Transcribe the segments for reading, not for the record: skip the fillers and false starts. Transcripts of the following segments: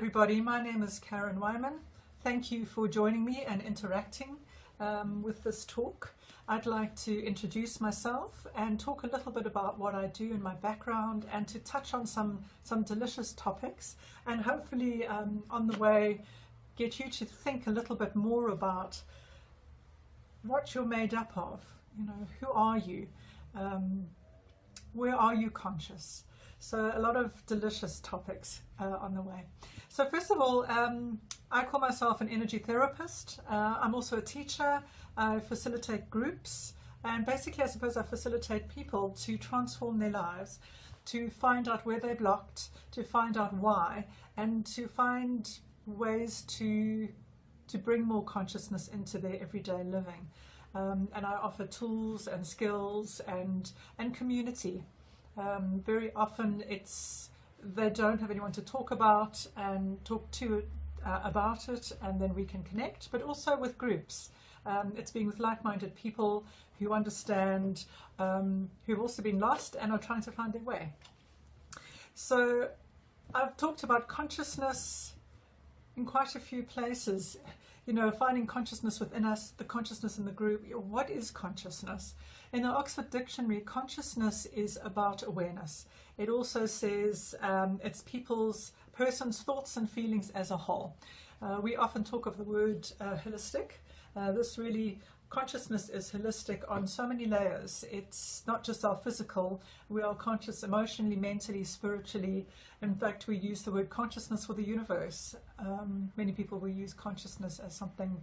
everybody, my name is Karen Weinman. Thank you for joining me and interacting with this talk. I'd like to introduce myself and talk a little bit about what I do in my background and to touch on some delicious topics and hopefully on the way get you to think a little bit more about what you're made up of. You know, who are you? Where are you conscious? So a lot of delicious topics on the way. So first of all, I call myself an energy therapist. I'm also a teacher. I facilitate groups, and basically I suppose I facilitate people to transform their lives, to find out where they're blocked, to find out why, and to find ways to bring more consciousness into their everyday living. And I offer tools and skills and community. Very often they don't have anyone to talk about and talk to about it, and then we can connect, but also with groups. It's being with like-minded people who understand, who've also been lost and are trying to find their way. So I've talked about consciousness in quite a few places. You know, finding consciousness within us, the consciousness in the group. What is consciousness? In the Oxford Dictionary, consciousness is about awareness. It also says it's person's thoughts and feelings as a whole. We often talk of the word holistic. Consciousness is holistic on so many layers. It's not just our physical. We are conscious emotionally, mentally, spiritually. In fact, we use the word consciousness for the universe. Many people will use consciousness as something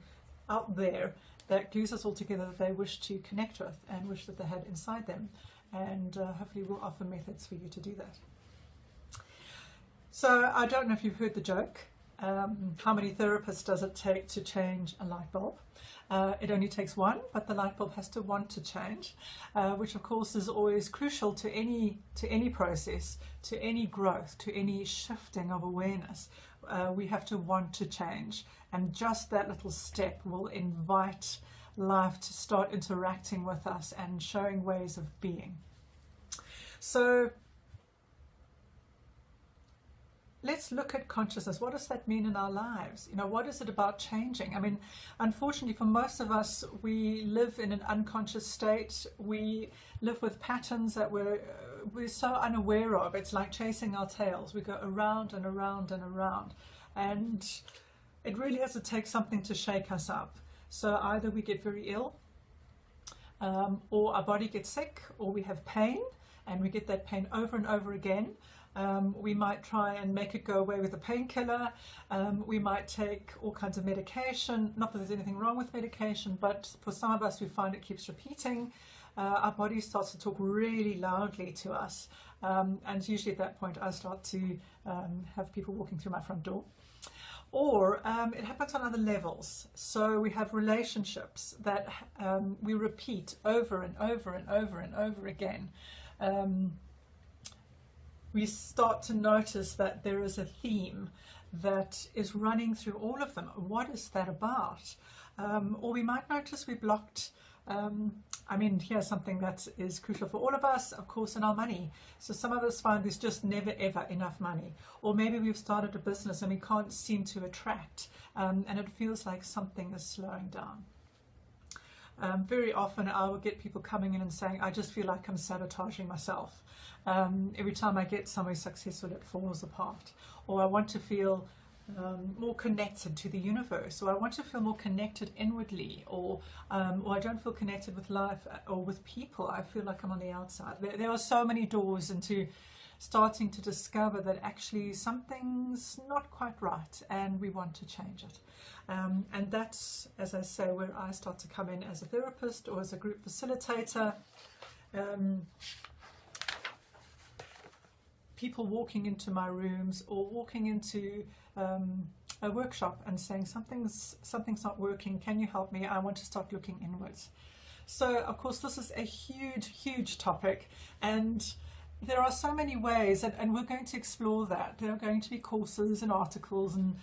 out there that glues us all together that they wish to connect with and wish that they had inside them. And hopefully we'll offer methods for you to do that. So I don't know if you've heard the joke. How many therapists does it take to change a light bulb? It only takes one, but the light bulb has to want to change, which of course is always crucial to any process, to any growth, to any shifting of awareness. We have to want to change, and just that little step will invite life to start interacting with us and showing ways of being. So let's look at consciousness. What does that mean in our lives? You know, what is it about changing? I mean, unfortunately for most of us, we live in an unconscious state. We live with patterns that we're so unaware of. It's like chasing our tails. We go around and around and around. And it really has to take something to shake us up. So either we get very ill, or our body gets sick, or we have pain, and we get that pain over and over again. We might try and make it go away with a painkiller. We might take all kinds of medication. Not that there's anything wrong with medication, but for some of us we find it keeps repeating. Our body starts to talk really loudly to us. And usually at that point I start to have people walking through my front door. Or it happens on other levels. So we have relationships that we repeat over and over and over and over again. We start to notice that there is a theme that is running through all of them. What is that about? Or we might notice we blocked, I mean, here's something that is crucial for all of us, of course, in our money. So some of us find there's just never ever enough money. Or maybe we've started a business and we can't seem to attract, and it feels like something is slowing down. Very often I will get people coming in and saying, I just feel like I'm sabotaging myself. Every time I get somewhere successful, it falls apart. Or I want to feel more connected to the universe, or I want to feel more connected inwardly, or I don't feel connected with life or with people. I feel like I'm on the outside. There are so many doors into starting to discover that actually something's not quite right and we want to change it. And that's, as I say, where I start to come in as a therapist or as a group facilitator. People walking into my rooms or walking into a workshop and saying something's not working, can you help me? I want to start looking inwards. So of course this is a huge topic, and there are so many ways, and we're going to explore that. There are going to be courses and articles and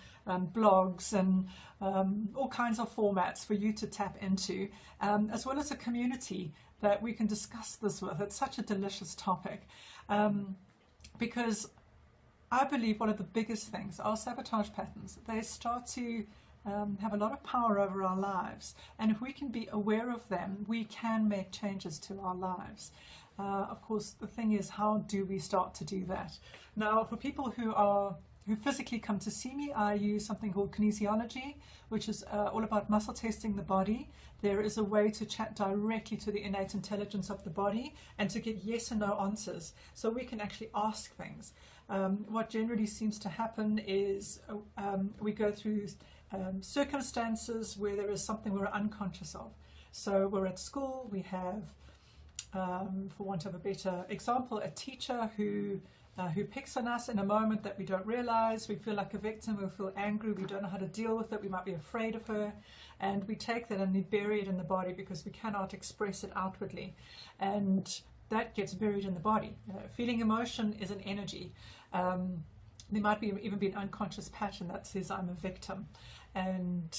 blogs and all kinds of formats for you to tap into, as well as a community that we can discuss this with. It's such a delicious topic, because I believe one of the biggest things are sabotage patterns. They start to have a lot of power over our lives, and if we can be aware of them, we can make changes to our lives. Of course, the thing is, how do we start to do that? Now, for people who physically come to see me, I use something called kinesiology, which is all about muscle testing the body. There is a way to chat directly to the innate intelligence of the body and to get yes and no answers, so we can actually ask things. What generally seems to happen is we go through circumstances where there is something we're unconscious of. So we're at school, we have, for want of a better example, a teacher who picks on us in a moment that we don't realize. We feel like a victim, we feel angry, we don't know how to deal with it, we might be afraid of her, and we take that and we bury it in the body because we cannot express it outwardly, and that gets buried in the body. Feeling emotion is an energy. There might be even be an unconscious pattern that says I'm a victim, and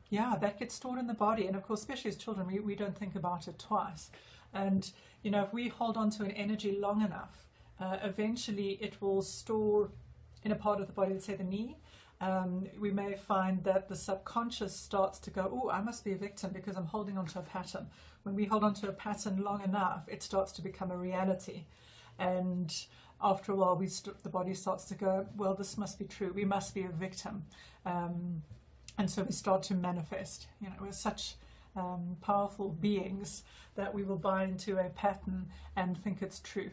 yeah, that gets stored in the body. And of course, especially as children, we don't think about it twice. And you know, if we hold on to an energy long enough, eventually it will store in a part of the body, let's say the knee. We may find that the subconscious starts to go, oh, I must be a victim because I'm holding on to a pattern. When we hold on to a pattern long enough, it starts to become a reality. And after a while, the body starts to go, well, this must be true. We must be a victim. And so we start to manifest. You know, we're such powerful beings that we will buy into a pattern and think it's true.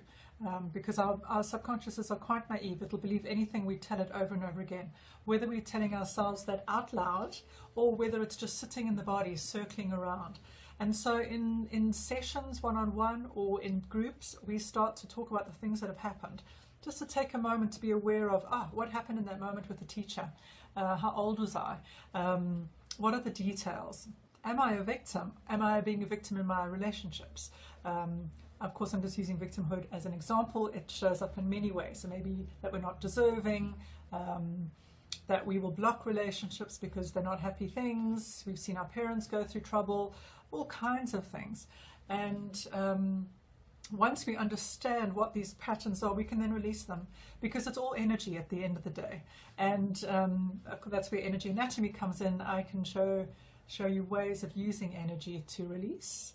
Because our subconsciouses are quite naive. It'll believe anything we tell it over and over again, whether we're telling ourselves that out loud or whether it's just sitting in the body circling around. And so in sessions, one-on-one or in groups, we start to talk about the things that have happened, just to take a moment to be aware of, what happened in that moment with the teacher? How old was I? What are the details? Am I a victim? Am I being a victim in my relationships? Of course, I'm just using victimhood as an example. It shows up in many ways. So maybe that we're not deserving, that we will block relationships because they're not happy things. We've seen our parents go through trouble, all kinds of things. And once we understand what these patterns are, we can then release them, because it's all energy at the end of the day. And that's where energy anatomy comes in. I can show you ways of using energy to release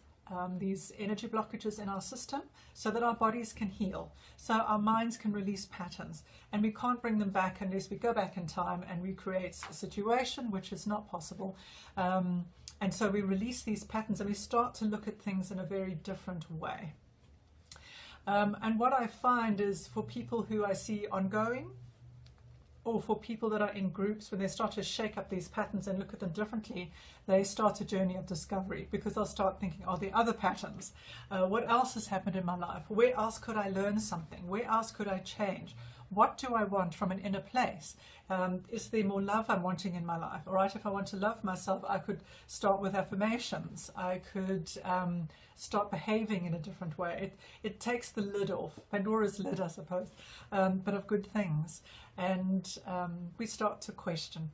these energy blockages in our system so that our bodies can heal, so our minds can release patterns. And we can't bring them back unless we go back in time and recreate a situation, which is not possible. And so we release these patterns and we start to look at things in a very different way. And what I find is, for people who I see ongoing, or for people that are in groups, when they start to shake up these patterns and look at them differently, they start a journey of discovery, because they'll start thinking, are there other patterns? What else has happened in my life? Where else could I learn something? Where else could I change? What do I want from an inner place? Is there more love I'm wanting in my life? All right, if I want to love myself, I could start with affirmations. I could start behaving in a different way. It takes the lid off, Pandora's lid, I suppose, but of good things. And we start to question.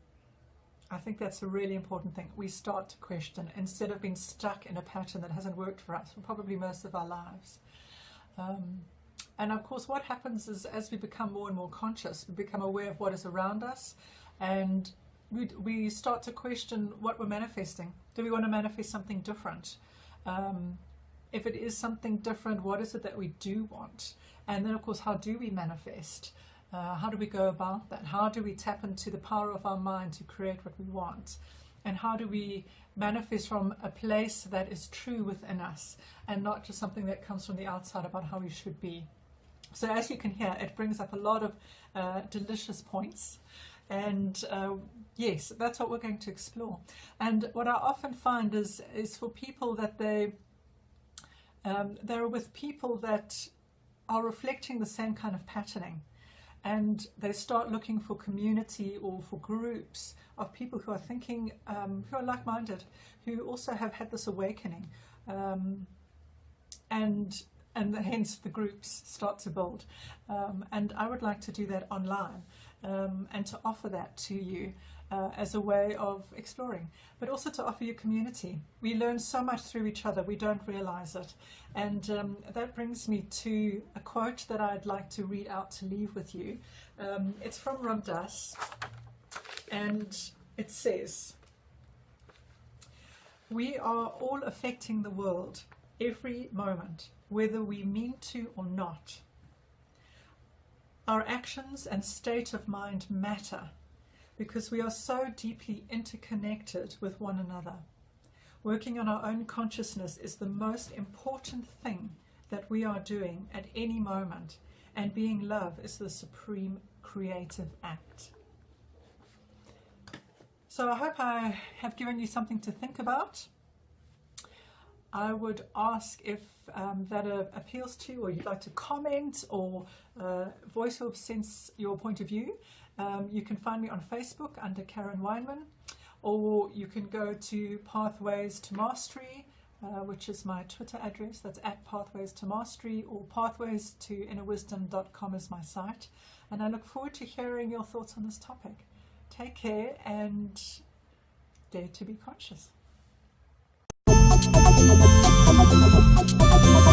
I think that's a really important thing. We start to question instead of being stuck in a pattern that hasn't worked for us for probably most of our lives. And of course, what happens is, as we become more and more conscious, we become aware of what is around us, and we start to question what we're manifesting. Do we want to manifest something different? If it is something different, what is it that we do want? And then, of course, how do we manifest? How do we go about that? How do we tap into the power of our mind to create what we want? And how do we manifest from a place that is true within us, and not just something that comes from the outside about how we should be? So as you can hear, it brings up a lot of delicious points. And yes, that's what we're going to explore. And what I often find is for people that they're with people that are reflecting the same kind of patterning. And they start looking for community or for groups of people who are thinking, who are like-minded, who also have had this awakening. And hence the groups start to build. And I would like to do that online, and to offer that to you. as a way of exploring, but also to offer you community. We learn so much through each other, we don't realize it. And that brings me to a quote that I'd like to read out to leave with you. It's from Rhondas, and it says, "We are all affecting the world every moment, whether we mean to or not. Our actions and state of mind matter because we are so deeply interconnected with one another. Working on our own consciousness is the most important thing that we are doing at any moment, and being love is the supreme creative act." So I hope I have given you something to think about. I would ask if that appeals to you, or you'd like to comment or voice your point of view. You can find me on Facebook under Karen Weinman, or you can go to Pathways to Mastery, which is my Twitter address. That's @Pathways to Mastery, or pathwaystoinnerwisdom.com is my site. And I look forward to hearing your thoughts on this topic. Take care and dare to be conscious.